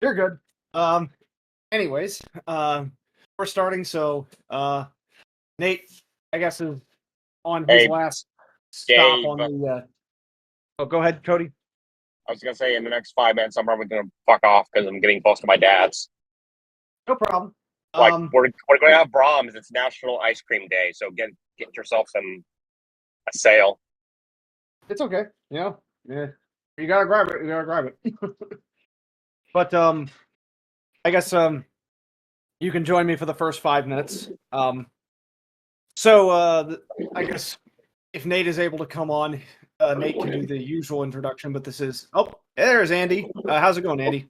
You're good. Anyways, we're starting. So, Nate, I guess, is on his Hey, last stop Dave, on the. Oh, go ahead, Cody. I was gonna say in the next 5 minutes I'm probably gonna fuck off because I'm getting close to my dad's. No problem. Like we're gonna have Brahms. It's National Ice Cream Day, so get yourself a sale. It's okay. Yeah. You gotta grab it. You gotta grab it. But I guess you can join me for the first 5 minutes. So I guess if Nate is able to come on, Nate can do the usual introduction. But this is there's Andy. How's it going, Andy?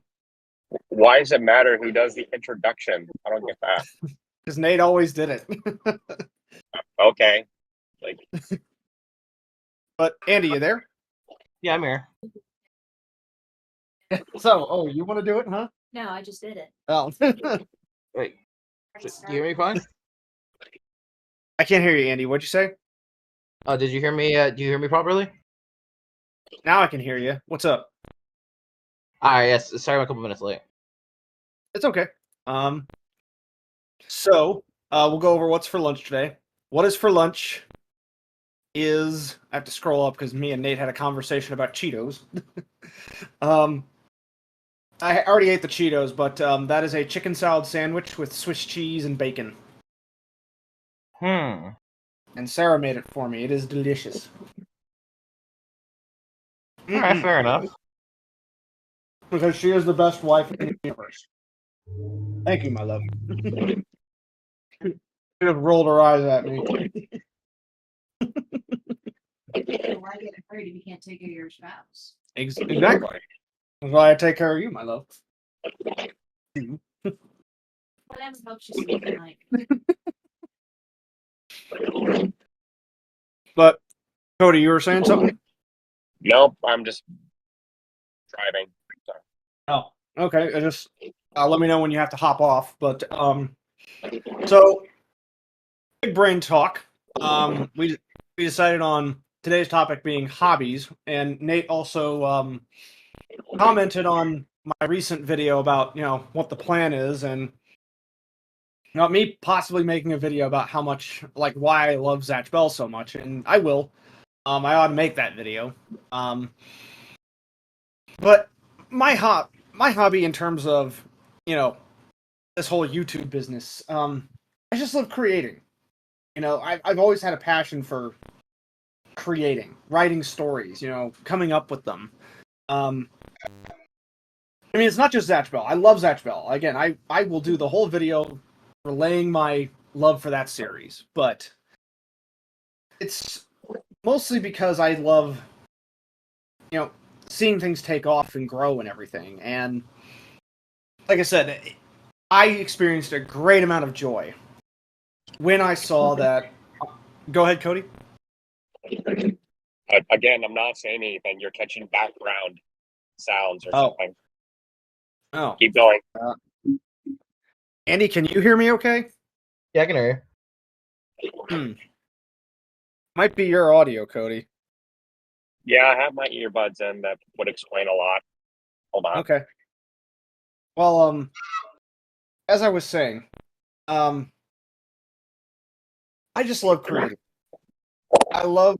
Why does it matter who does the introduction? I don't get that. Because Nate always did it. Okay, like But Andy, you there? Yeah, I'm here. So, you want to do it, huh? No, I just did it. Oh, Wait, do you hear me fine? I can't hear you, Andy. What'd you say? Did you hear me? Do you hear me properly? Now I can hear you. What's up? Alright, yes. Sorry, I'm a couple minutes late. It's okay. So we'll go over what's for lunch today. What is for lunch is I have to scroll up because me and Nate had a conversation about Cheetos. I already ate the Cheetos, but that is a chicken salad sandwich with Swiss cheese and bacon. Hmm. And Sarah made it for me. It is delicious. Alright, fair enough. Because she is the best wife in the universe. Thank you, my love. She just rolled her eyes at me. Why get afraid if you can't take care of your spouse? Exactly. That's why I take care of you, my love. Whatever helps you sleep at night. But Cody, you were saying something? nope. I'm just driving. Oh, okay. I just let me know when you have to hop off. But so big brain talk. We decided on today's topic being hobbies, and Nate also commented on my recent video about what the plan is, and me possibly making a video about how much why I love Zatch Bell so much, and I will. I ought to make that video. But my hobby in terms of this whole YouTube business, I just love creating. I've always had a passion for creating, writing stories, coming up with them. I mean, it's not just Zatch Bell. I love Zatch Bell. Again, I will do the whole video relaying my love for that series, but it's mostly because I love, seeing things take off and grow and everything. And like I said, I experienced a great amount of joy when I saw that. Go ahead, Cody. Again, I'm not saying anything. You're catching background sounds or something. Oh. Keep going. Andy, can you hear me okay? Yeah, I can hear you. Might be your audio, Cody. Yeah, I have my earbuds in. That would explain a lot. Hold on. Okay. Well, as I was saying, I just love creating. I love,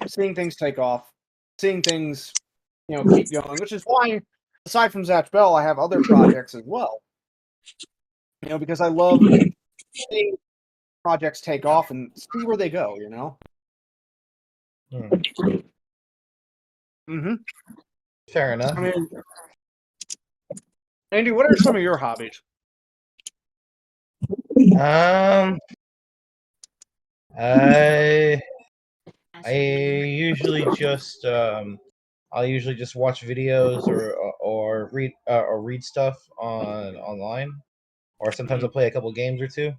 seeing things take off, seeing things, keep going, which is why, aside from Zatch Bell, I have other projects as well. Because I love seeing projects take off and see where they go, Mm-hmm. Fair enough. I mean, Andy, what are some of your hobbies? I usually just I'll usually just watch videos or read stuff online, or sometimes I'll play a couple games or two.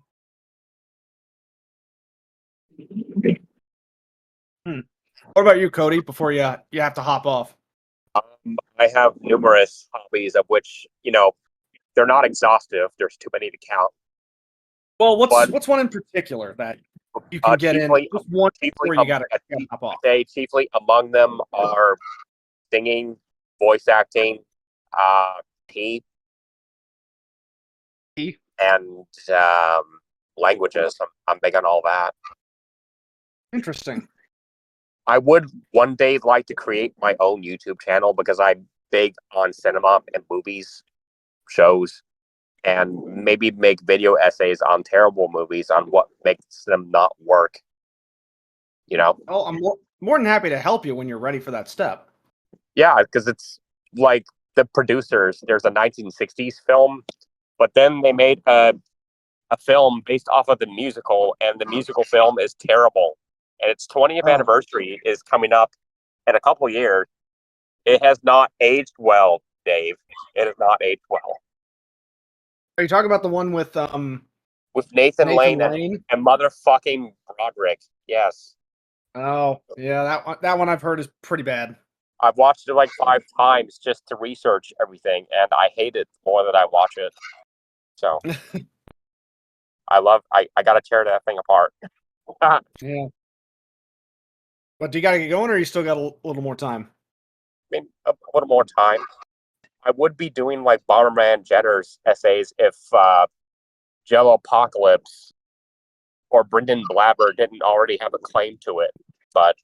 What about you, Cody? Before you have to hop off. I have numerous hobbies, of which they're not exhaustive. There's too many to count. Well, what's one in particular that you can get in? Just one before you gotta hop off. Chiefly among them are singing, voice acting, tea Tea? and languages. I'm big on all that. Interesting. I would one day like to create my own YouTube channel because I'm big on cinema and movies, shows, and maybe make video essays on terrible movies on what makes them not work. You know? Oh, I'm more than happy to help you when you're ready for that step. Yeah, because it's like the producers, there's a 1960s film, but then they made a film based off of the musical, and the musical film is terrible. And its 20th Oh. anniversary is coming up in a couple years. It has not aged well, Dave. It has not aged well. Are you talking about the one with Nathan Nathan Lane Lane? and motherfucking Broderick. Yes. Oh, yeah, that one I've heard is pretty bad. I've watched it like 5 times just to research everything, and I hate it more than I watch it. So I gotta tear that thing apart. Yeah. But do you got to get going, or you still got a little more time? I mean, a little more time. I would be doing like Bomberman Jetter's essays if Jello Apocalypse or Brendan Blabber didn't already have a claim to it, but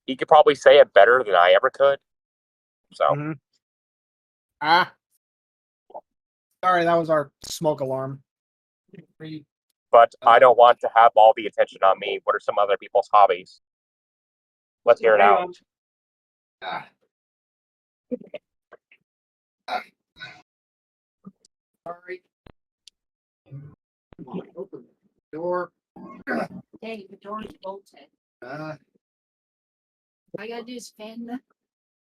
he could probably say it better than I ever could. So, Mm-hmm. Ah, sorry, that was our smoke alarm. but I don't want to have all the attention on me. What are some other people's hobbies? Let's hear it Hang out. on. Ah. Ah. Sorry. Come on, open the door. Hey, the door is bolted. Uh, All you gotta do is fan the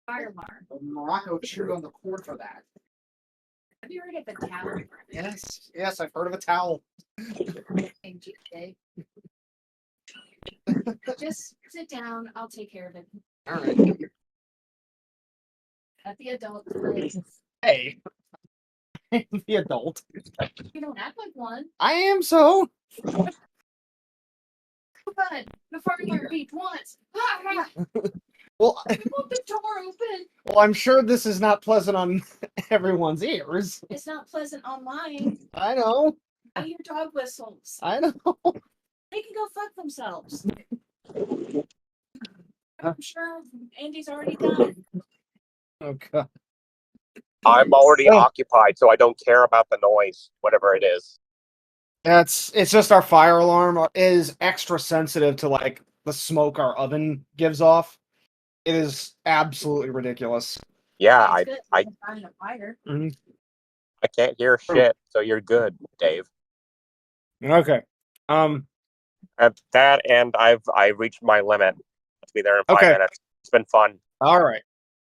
fire alarm. Morocco chewed on the cord for that. Have you heard of the towel? Yes, I've heard of a towel. Thank you, Dave. Just sit down. I'll take care of it. All right. At the adult place. Hey, the adult. You don't act like one. I am so. Come on. The fire alarm beeped once. Ah, ah. Well, I want the door open. well, I'm sure this is not pleasant on everyone's ears. It's not pleasant on mine. I know. I hear dog whistles. I know. They can go fuck themselves. I'm sure Andy's already done. Oh God. I'm already Oh. occupied, so I don't care about the noise, whatever it is. It's just our fire alarm is extra sensitive to like the smoke our oven gives off. It is absolutely ridiculous. Yeah, It's good. I Find a fire. I can't hear shit, so you're good, Dave. Okay. At that, and I've reached my limit. Let's be there in 5 Okay. minutes. It's been fun. All right.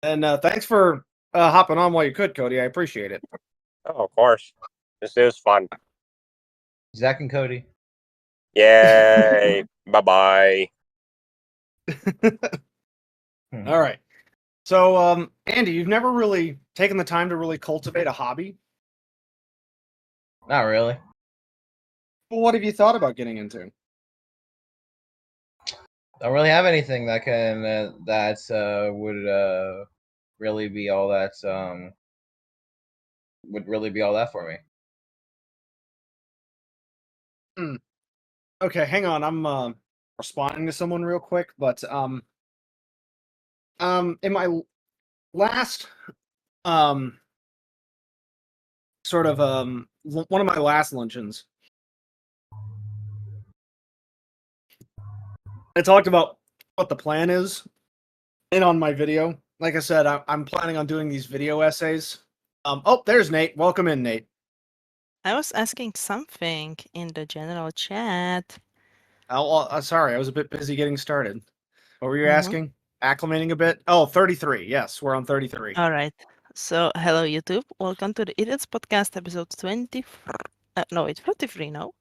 And thanks for hopping on while you could, Cody. I appreciate it. Oh, of course. This is fun. Zach and Cody. Yay. Bye-bye. All right. So, Andy, you've never really taken the time to really cultivate a hobby. Not really. Well, what have you thought about getting into? Don't really have anything that can would really be all that would really be all that for me. Okay, hang on. I'm responding to someone real quick, but in my last sort of one of my last luncheons, I talked about what the plan is, and on my video, like I said, I'm planning on doing these video essays. Oh, there's Nate. Welcome in, Nate. I was asking something in the general chat. Oh, sorry, I was a bit busy getting started. What were you Mhm. asking? Acclimating a bit? Oh, 33. Yes, we're on 33. All right. So, hello, YouTube. Welcome to the Idiots Podcast, episode 24. No, it's 43, no?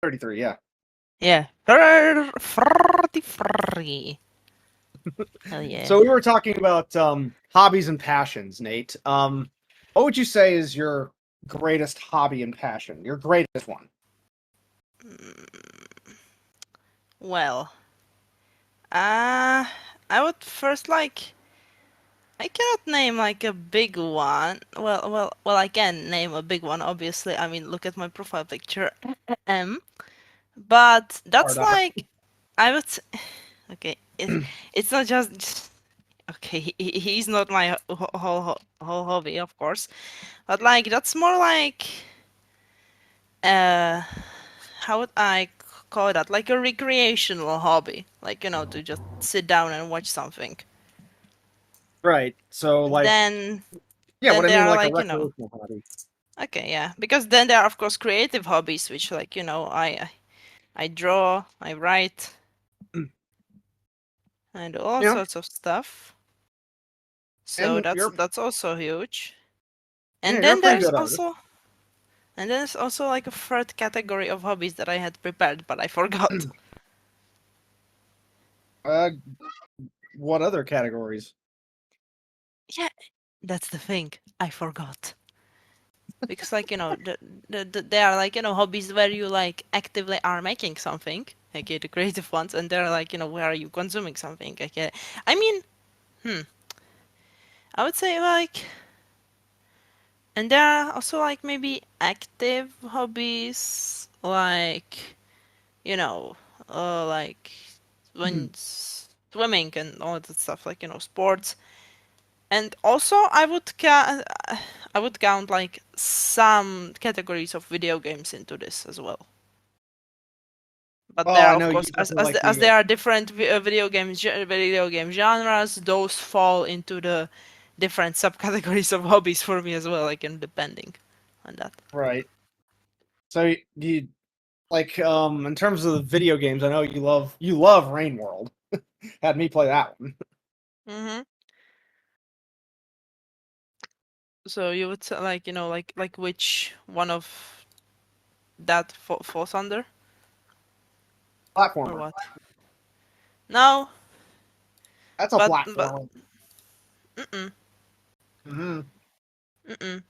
33, yeah. Yeah. 43. Hell yeah. So we were talking about hobbies and passions, Nate. What would you say is your greatest hobby and passion? Your greatest one? Well, I would first like I cannot name like a big one. Well, I can name a big one. Obviously, I mean, look at my profile picture. But that's Hard R. like, I would. Okay, it's not just. Okay, he's not my whole hobby, of course, but like that's more like uh, how would I call that? Like a recreational hobby, like to just sit down and watch something. Right. So like, Then yeah, what I there mean, are like a like recreational hobby. okay, yeah, because then there are of course creative hobbies, which like I draw, I write, I do all Yeah, sorts of stuff. So and that's also huge. yeah, And you're a then pretty there's good artist. also and then there's also like a third category of hobbies that I had prepared but I forgot. Uh, what other categories? Yeah, that's the thing. I forgot. Because like they are like hobbies where you like actively are making something, okay, the creative ones, and they're like where are you consuming something, okay. I mean, I would say like, and there are also like maybe active hobbies like you know like when swimming and all that stuff, like sports. And also I would count like some categories of video games into this as well. But Oh, there I are, of know you course, definitely like as the. there are different video game genres, those fall into the different subcategories of hobbies for me as well, like depending on that. Right. So you like in terms of the video games, I know you love Rain World. Had me play that one. Mm-hmm. So you would say like like which one of that falls under or Platformer. what? No, That's a but platformer. mm-mm, Mm-hmm. mm-mm.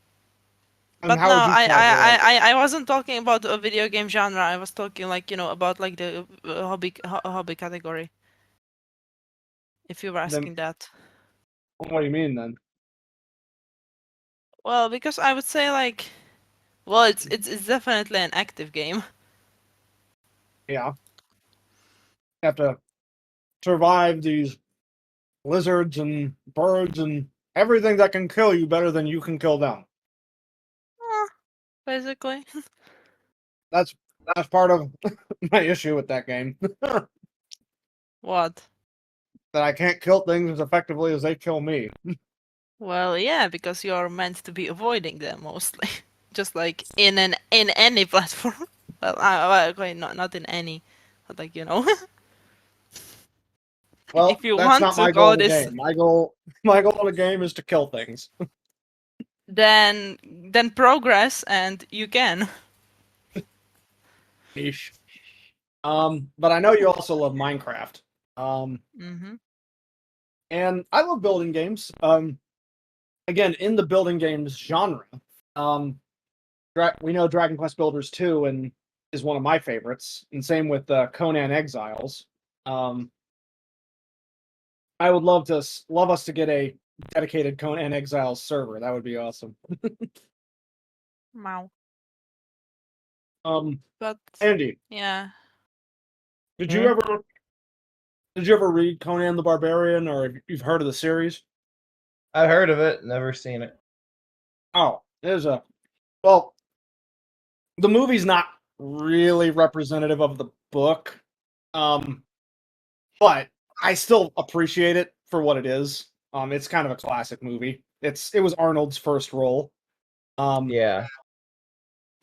And But how no, would you categorize it? I wasn't talking about a video game genre. I was talking like about like the hobby category. If you were Then asking that. what do you mean then? Well, because I would say like, well, it's definitely an active game. Yeah, you have to survive these lizards and birds and everything that can kill you better than you can kill them. Eh, basically. That's that's part of my issue with that game. That What? I can't kill things as effectively as they kill me. Well, yeah, because you're meant to be avoiding them mostly, just like in any platform. Well, okay, not in any, but like Well, if you that's want not to my goal call of the this, game. My goal of the game is to kill things. then progress and you can. Niche. But I know you also love Minecraft. Um, Mm-hmm. and I love building games. Again, in the building games genre, um, we know Dragon Quest Builders 2 and is one of my favorites, and same with Conan Exiles. Um, I would love us to get a dedicated Conan Exiles server. That would be awesome. Wow. Um, But Andy, yeah. did you Hmm? ever did you ever read Conan the Barbarian, or you've heard of the series? I've heard of it, never seen it. Oh, there's a well, the movie's not really representative of the book, um, but I still appreciate it for what it is. It's kind of a classic movie. It was Arnold's first role. Um, Yeah.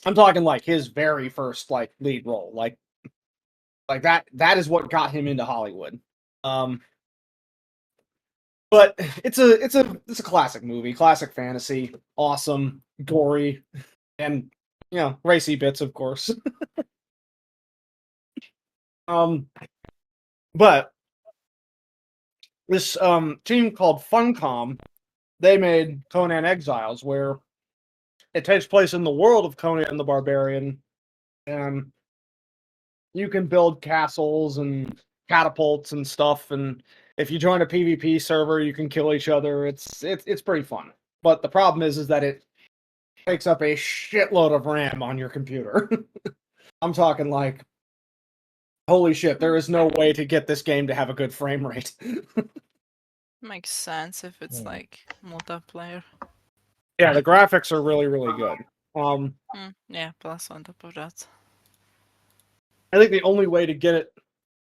I'm talking like his very first like lead role, like that is what got him into Hollywood. Um, but it's a classic movie, classic fantasy, awesome, gory, and racy bits, of course. um, but this team called Funcom, they made Conan Exiles, where it takes place in the world of Conan the Barbarian, and you can build castles and catapults and stuff, and if you join a PvP server, you can kill each other. It's pretty fun. But the problem is that it takes up a shitload of RAM on your computer. I'm talking like, holy shit, there is no way to get this game to have a good frame rate. Makes sense if it's like multiplayer. Yeah, the graphics are really, really good. Yeah, plus on top of that. I think the only way to get it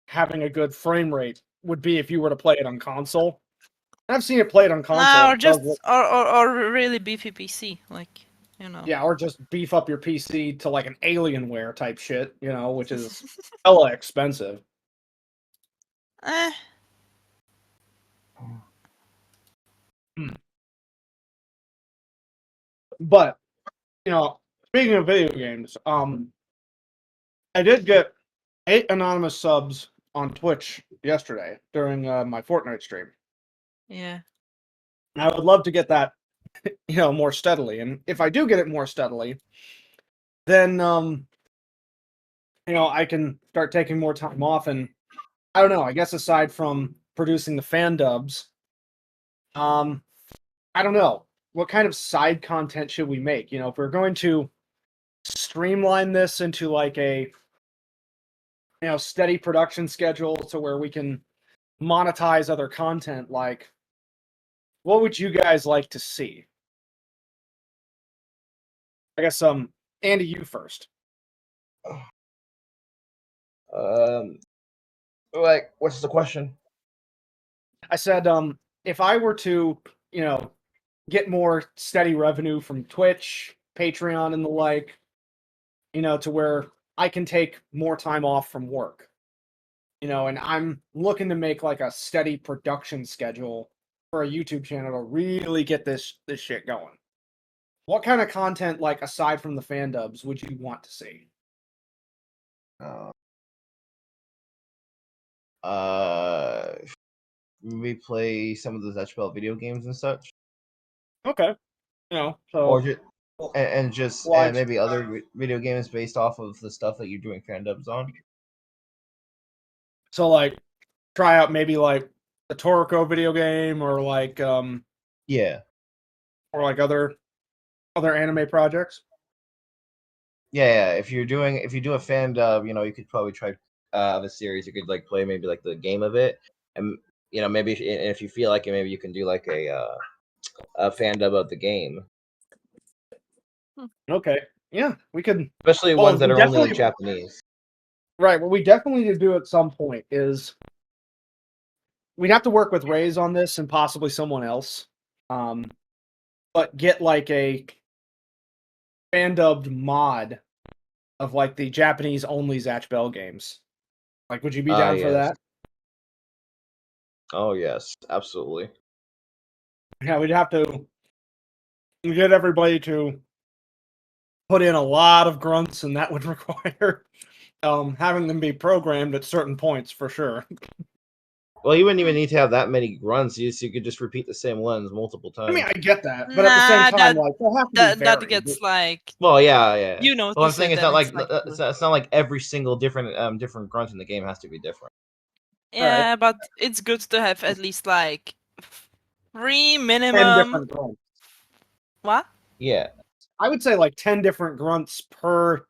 having a good frame rate would be if you were to play it on console. I've seen it played on console. No, or It does just look- or really beefy PC, like, you know. yeah, or just beef up your PC to like an Alienware type shit, which is hella expensive. Eh. But speaking of video games, I did get 8 anonymous subs on Twitch yesterday during my Fortnite stream. Yeah. And I would love to get that, more steadily. And if I do get it more steadily, then I can start taking more time off. And I don't know. I guess aside from producing the fan dubs, I don't know what kind of side content should we make. If we're going to streamline this into like a steady production schedule to where we can monetize other content, like what would you guys like to see? I guess Andy, you first. Like, what's the question? I said if I were to, get more steady revenue from Twitch, Patreon and the like, to where I can take more time off from work. And I'm looking to make like a steady production schedule for a YouTube channel to really get this shit going. What kind of content, like aside from the fan dubs, would you want to see? We play some of those HBL video games and such, Okay, so or just and Well, maybe other video games based off of the stuff that you're doing fan dubs on. so like try out maybe like the Toriko video game or like Yeah, or like other anime projects. yeah. If you do a fan dub, you could probably try of a series. You could like play maybe like the game of it, and maybe if you feel like it, maybe you can do like a fan dub of the game. Okay, yeah, we could. Especially Well, ones that we are only definitely- Japanese. Right, what we definitely need to do at some point is we'd have to work with Raze on this and possibly someone else. But get like a fan dubbed mod of like the Japanese only Zatch Bell games. Like, would you be down for Yes. that? Oh yes, absolutely. Yeah, we'd have to get everybody to put in a lot of grunts, and that would require having them be programmed at certain points for sure. Well, you wouldn't even need to have that many grunts. You could just repeat the same ones multiple times. I mean, I get that, but at the same time, like they'll have to be That varied. gets like, well, yeah. you know. Well, I'm saying it's not like like it's not like every single different grunt in the game has to be different. yeah, but it's good to have at least like 3 10 minimum. different grunts. What? Yeah. I would say like 10 different grunts per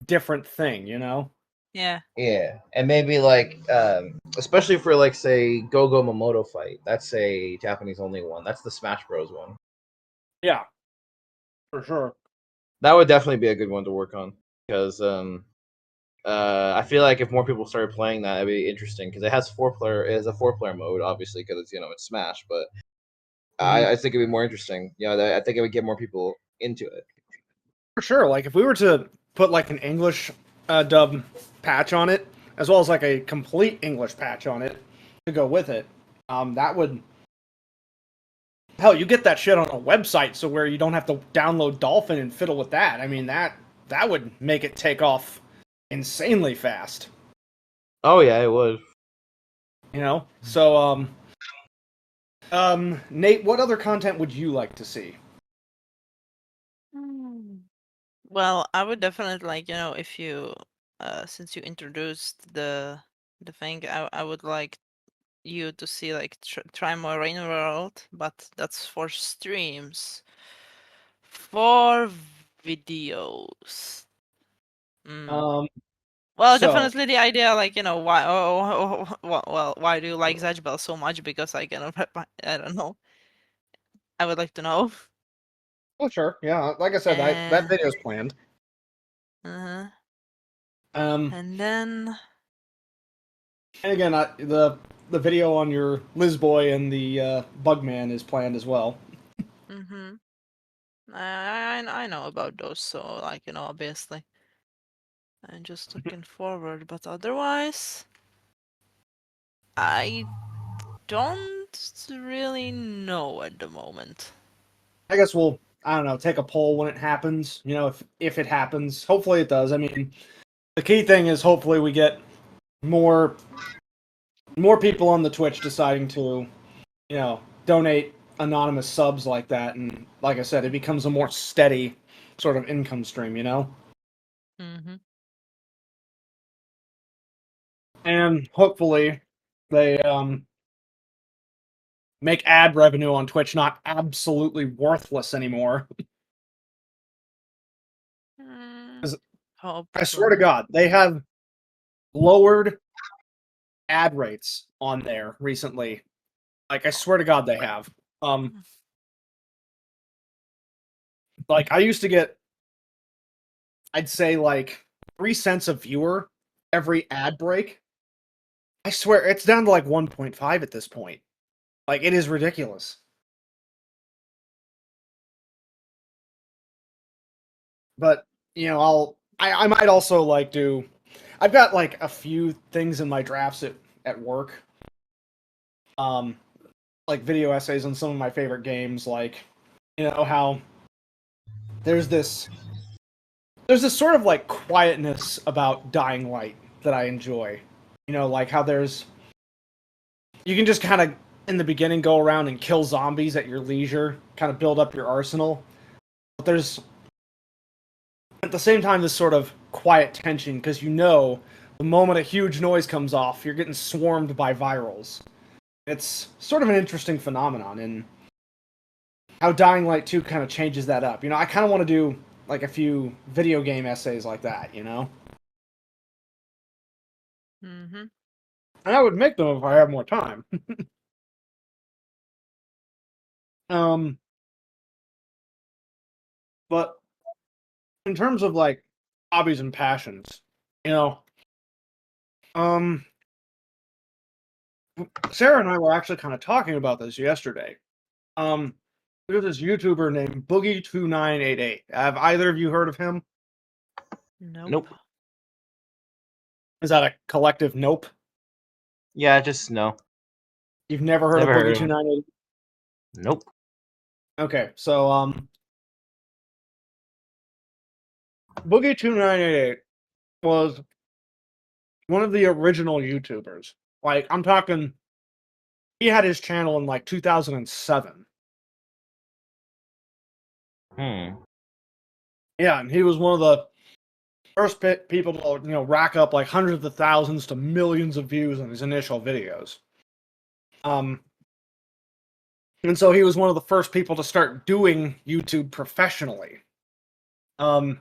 different thing, Yeah. Yeah, and maybe like especially for like say Go-Go Momoto fight. That's a Japanese only one. That's the Smash Bros one. Yeah, for sure. That would definitely be a good one to work on because I feel like if more people started playing that, it'd be interesting because it has a 4-player mode, obviously because it's Smash, but I think it'd be more interesting. I think it would get more people into it. For sure. Like if we were to put like an English dub patch on it, as well as like a complete English patch on it to go with it, that would. Hell, you get that shit on a website, so where you don't have to download Dolphin and fiddle with that. I mean, that would make it take off insanely fast. Oh yeah, it would. So Nate, what other content would you like to see? Well, I would definitely like, if you since you introduced the thing, I would like you to see like try more Rain World, but that's for streams. For videos. Um, Well, so definitely the idea, like, why? Well, why do you like Bell so much? Because I cannot. I don't know. I would like to know. well, sure, yeah. Like I said, that video's planned. Uh-huh. Um, And then. and again, the video on your Lizboy and the Bugman is planned as well. Mm-hmm. I know about those, so like obviously, I'm just looking forward. But otherwise, I don't really know at the moment. I guess we'll, I don't know, take a poll when it happens. If it happens, hopefully it does. I mean, the key thing is hopefully we get more people on the Twitch deciding to, donate anonymous subs like that, and like I said, it becomes a more steady sort of income stream. Mm-hmm. And hopefully they make ad revenue on Twitch not absolutely worthless anymore. I swear to God, they have lowered ad rates on there recently. Like, I swear to God, they have. Like, I used to get, I'd say, like, 3 cents a viewer every ad break. I swear, it's down to, like, 1.5 at this point. Like, it is ridiculous. But, I might also, like, I've got, like, a few things in my drafts at work. Like, video essays on some of my favorite games, like, how there's this sort of like quietness about Dying Light that I enjoy. Like how you can just kind of in the beginning go around and kill zombies at your leisure, kind of build up your arsenal. But there's at the same time this sort of quiet tension because the moment a huge noise comes off, you're getting swarmed by virals. It's sort of an interesting phenomenon, and how Dying Light 2 kind of changes that up. I kind of want to do like a few video game essays like that, Mm-hmm. And I would make them if I had more time. But in terms of like hobbies and passions, Sarah and I were actually kind of talking about this yesterday. There's this YouTuber named Boogie2988. Have either of you heard of him? Nope. Is that a collective nope? Yeah, just no. You've never heard Never of heard of him. Boogie298? Nope. Okay, so Boogie2988 was one of the original YouTubers. Like, I'm talking, he had his channel in like 2007. Yeah, and he was one of the first people to, rack up like hundreds of thousands to millions of views on his initial videos. And so he was one of the first people to start doing YouTube professionally. Now,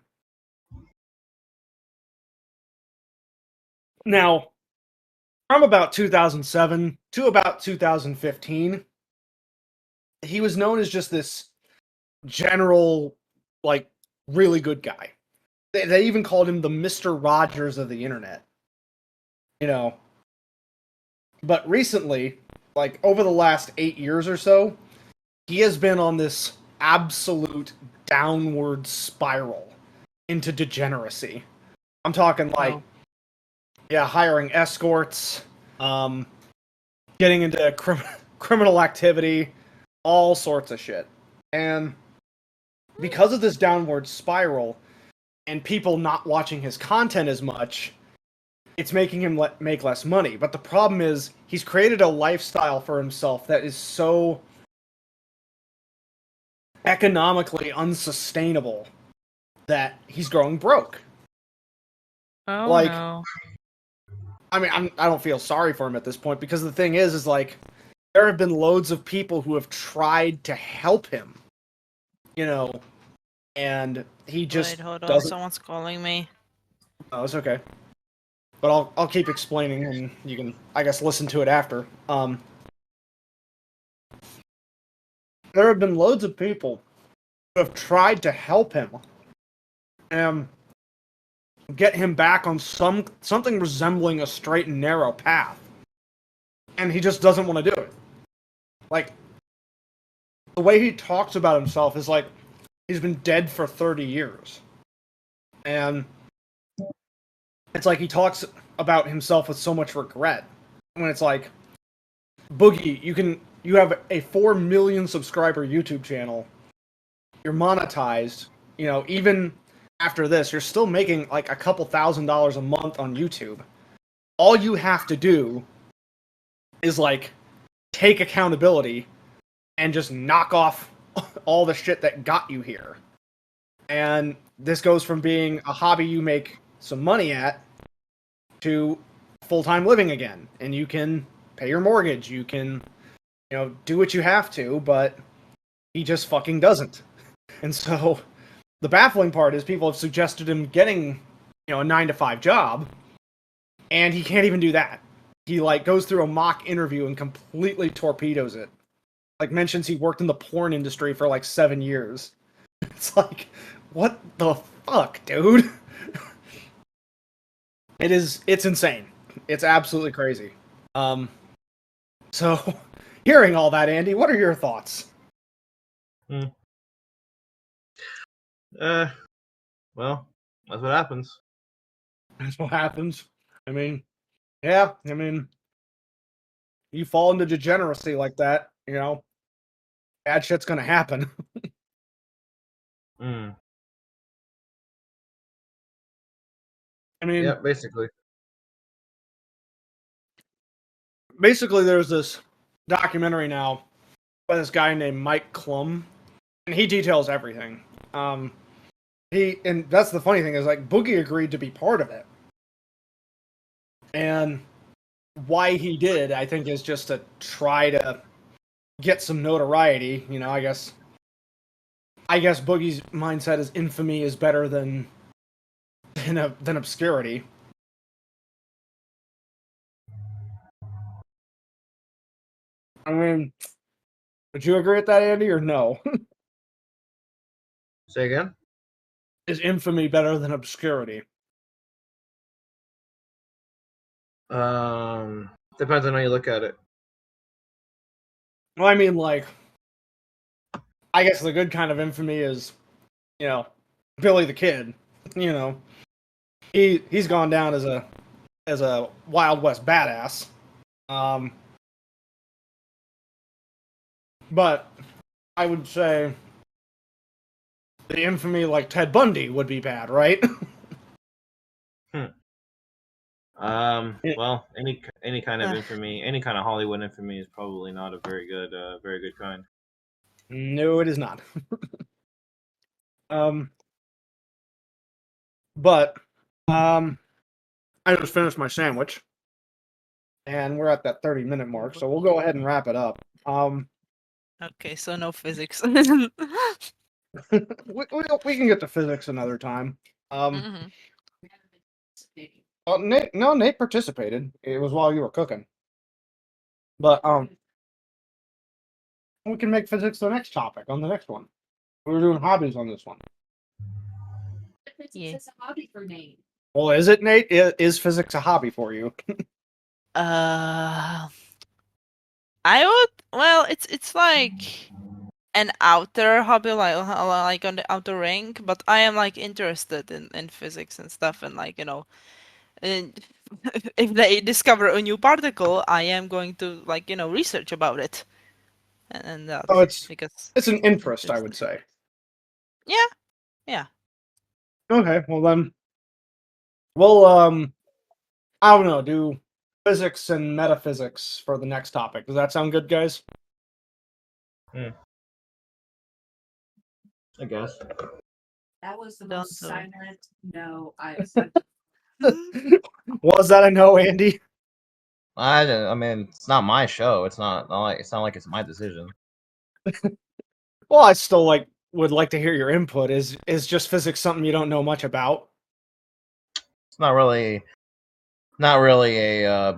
from about 2007 to about 2015, he was known as just this general, like, really good guy. They even called him the Mr. Rogers of the internet. But recently, like over the last 8 years or so, he has been on this absolute downward spiral into degeneracy. I'm talking like, hiring escorts, getting into criminal activity, all sorts of shit. And because of this downward spiral and people not watching his content as much, it's making him make less money. But the problem is he's created a lifestyle for himself that is so economically unsustainable that he's growing broke. Oh, Like, no. I mean, I don't feel sorry for him at this point because the thing is like there have been loads of people who have tried to help him, you know, and he just Wait, hold on. doesn't. Someone's calling me. Oh, it's okay. But I'll keep explaining, and you can, I guess, listen to it after. There have been loads of people who have tried to help him, get him back on something resembling a straight and narrow path, and he just doesn't want to do it. Like the way he talks about himself is like he's been dead for 30 years, and it's like he talks about himself with so much regret. When it's like, Boogie, you have a 4 million subscriber YouTube channel. You're monetized. You know, even after this, you're still making like a couple $1,000s a month on YouTube. All you have to do is like take accountability and just knock off all the shit that got you here. And this goes from being a hobby you make some money at to full-time living again. And you can pay your mortgage, you can, you know, do what you have to, but he just fucking doesn't. And so the baffling part is people have suggested him getting, you know, a 9-to-5 job, and he can't even do that. He like goes through a mock interview and completely torpedoes it. Like mentions he worked in the porn industry for like 7 years. It's like, what the fuck, dude? It's insane. It's absolutely crazy. So hearing all that, Andy, what are your thoughts? Well, that's what happens. That's what happens. I mean, yeah, I mean, you fall into degeneracy like that, you know, bad shit's gonna happen. Mm. I mean, Yeah, basically. there's this documentary now by this guy named Mike Klum, and he details everything. And that's the funny thing is like Boogie agreed to be part of it, and why he did, I think, is just to try to get some notoriety. You know, I guess Boogie's mindset is infamy is better than obscurity. I mean, would you agree with that, Andy, or no? Say again? Is infamy better than obscurity? Depends on how you look at it. Well, I mean, like, I guess the good kind of infamy is, you know, Billy the Kid. You know, he's gone down as a Wild West badass. But I would say the infamy like Ted Bundy would be bad, right? Well, any kind of infamy, any kind of Hollywood infamy is probably not a very good kind. No, it is not. But I just finished my sandwich, and we're at that 30-minute mark, so we'll go ahead and wrap it up. Okay, so no physics. We can get to physics another time. Mhm. Well, Nate participated. It was while you were cooking, but we can make physics the next topic on the next one. We were doing hobbies on this one. Yeah. It's a hobby for Nate. Well, is it, Nate? Is physics a hobby for you? I would. Well, it's like an outer hobby, like on the outer ring. But I am like interested in physics and stuff, and like and if they discover a new particle, I am going to like research about it, and that Oh, because it's an interest, I there's- would say. yeah. Okay, well then, we'll I don't know, do physics and metaphysics for the next topic. Does that sound good, guys? I guess. That was the Don't most do it. silent no I've Was that a no, Andy? I mean, it's not my show. It's not like it's my decision. Well, I still would like to hear your input. Is just physics something you don't know much about? It's not really a it's not really a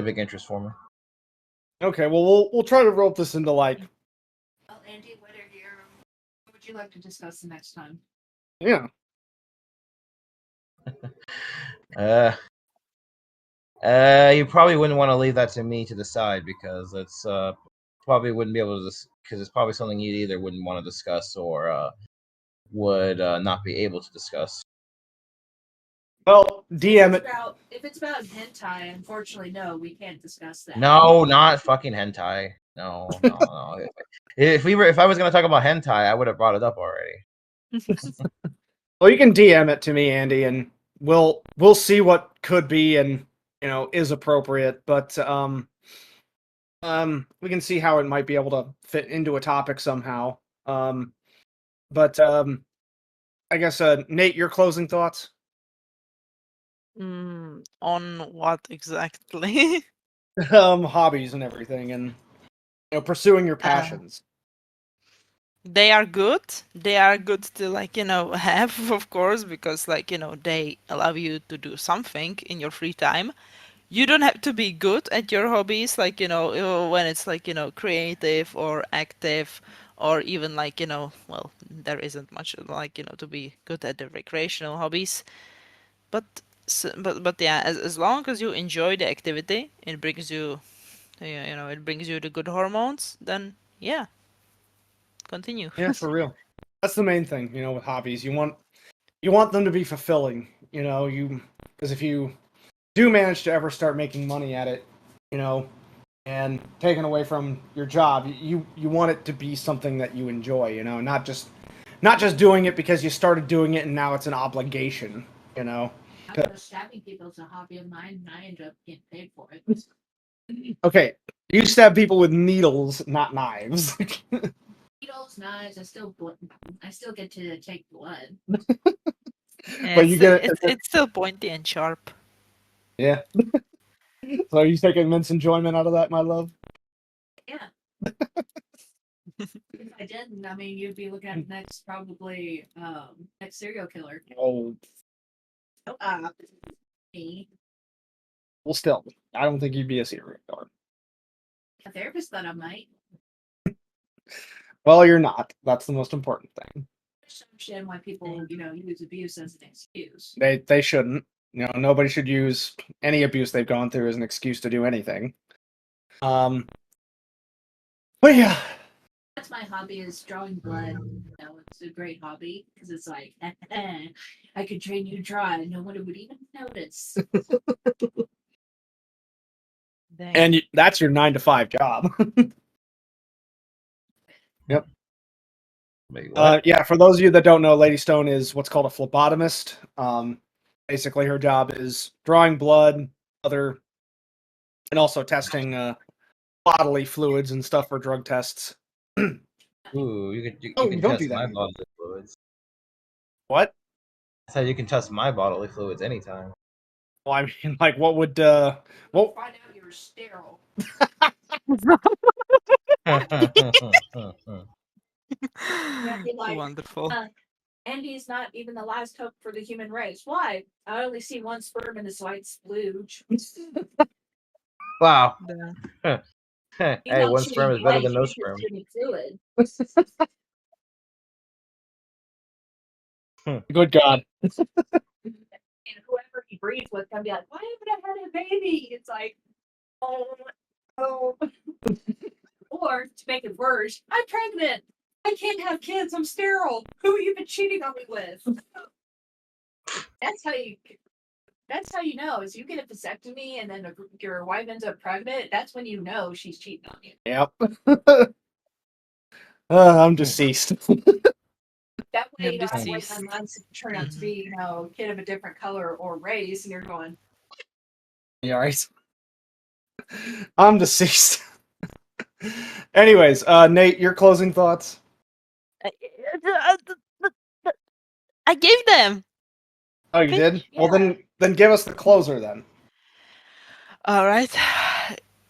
big interest for me. Okay, well we'll try to rope this into Well, Andy, what would you like to discuss the next time? yeah. You probably wouldn't want to leave that to me to decide because it's probably wouldn't be able to because it's probably something you either wouldn't want to discuss or would not be able to discuss. Well, DM it. If it's about hentai, unfortunately, no, we can't discuss that. No, not fucking hentai. No. If I was gonna talk about hentai, I would have brought it up already. Well, you can DM it to me, Andy, and we'll see what could be and is appropriate. But we can see how it might be able to fit into a topic somehow. But I guess Nate, your closing thoughts? On what exactly? Hobbies and everything, and pursuing your passions. They are good. They are good to have, of course, because they allow you to do something in your free time. You don't have to be good at your hobbies, when it's creative or active, or even well, there isn't much to be good at the recreational hobbies. But but yeah, as long as you enjoy the activity, it brings you, it brings you the good hormones. Then yeah, continue. Yeah, for real. That's the main thing, with hobbies. You want them to be fulfilling, because if you do manage to ever start making money at it, and taken away from your job, you want it to be something that you enjoy, not just doing it because you started doing it and now it's an obligation, Stabbing people is a hobby of mine, and I end up getting paid for it. Okay, you stab people with needles, not knives. Needles, knives, I still get to take blood. But you get it's still pointy and sharp. Yeah. So are you taking immense enjoyment out of that, my love? Yeah. If I didn't, I mean, you'd be looking at next serial killer. Oh, Me. well, still, I don't think you'd be a serial killer. A therapist thought I might. Well, you're not. That's the most important thing. I just understand why people, use abuse as an excuse. They shouldn't. Nobody should use any abuse they've gone through as an excuse to do anything. But yeah. That's my hobby, is drawing blood. It's a great hobby because it's like, I could train you to draw and no one would even notice. And that's your 9-to-5 job. Yep. Wait, what? Yeah, for those of you that don't know, Lady Stone is what's called a phlebotomist. Basically, her job is drawing blood, and also testing bodily fluids and stuff for drug tests. Ooh, you Oh, can don't test do that my anymore. bodily fluids. What? I said you can test my bodily fluids anytime. Well, I mean, what would Find out you were sterile. Be like, Wonderful. Andy's not even the last hope for the human race. Why? I only see one sperm in this white splooge. Wow. Yeah. Hey, one sperm is better than no sperm. Fluid. Good God. And whoever he breathes with can be like, why haven't I had a baby? It's like, oh. Or to make it worse, I'm pregnant. I can't have kids. I'm sterile. Who have you been cheating on me with? That's how you know. Is you get a vasectomy and then your wife ends up pregnant. That's when you know she's cheating on you. Yep. I'm deceased. That way, You're I wait deceased. 9 months to turn out to be, a kid of a different color or race, and you're going, You alright? I'm deceased. Anyways, Nate, your closing thoughts? I gave them. Oh, you Okay. did? Well, then give us the closer then. All right.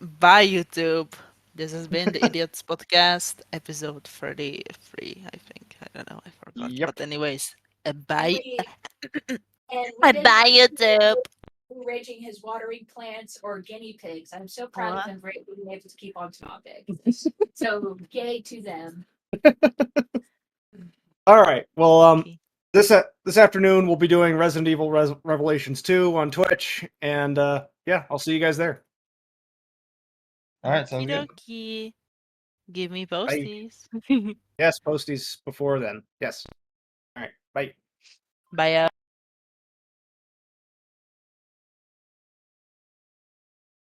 Bye, YouTube. This has been the Idiots Podcast, episode 33, I think. I don't know, I forgot. Yep. But anyways, And bye. we Bye, YouTube. encouraging his watering plants or guinea pigs. I'm so proud What? of him for being able to keep on topic. So yay to them. All right. Well, Okay. this afternoon we'll be doing Resident Evil Revelations 2 on Twitch, and yeah, I'll see you guys there. All right, sounds good. Okie-dokie. Give me posties. Yes, posties before then. Yes. All right. Bye. Bye.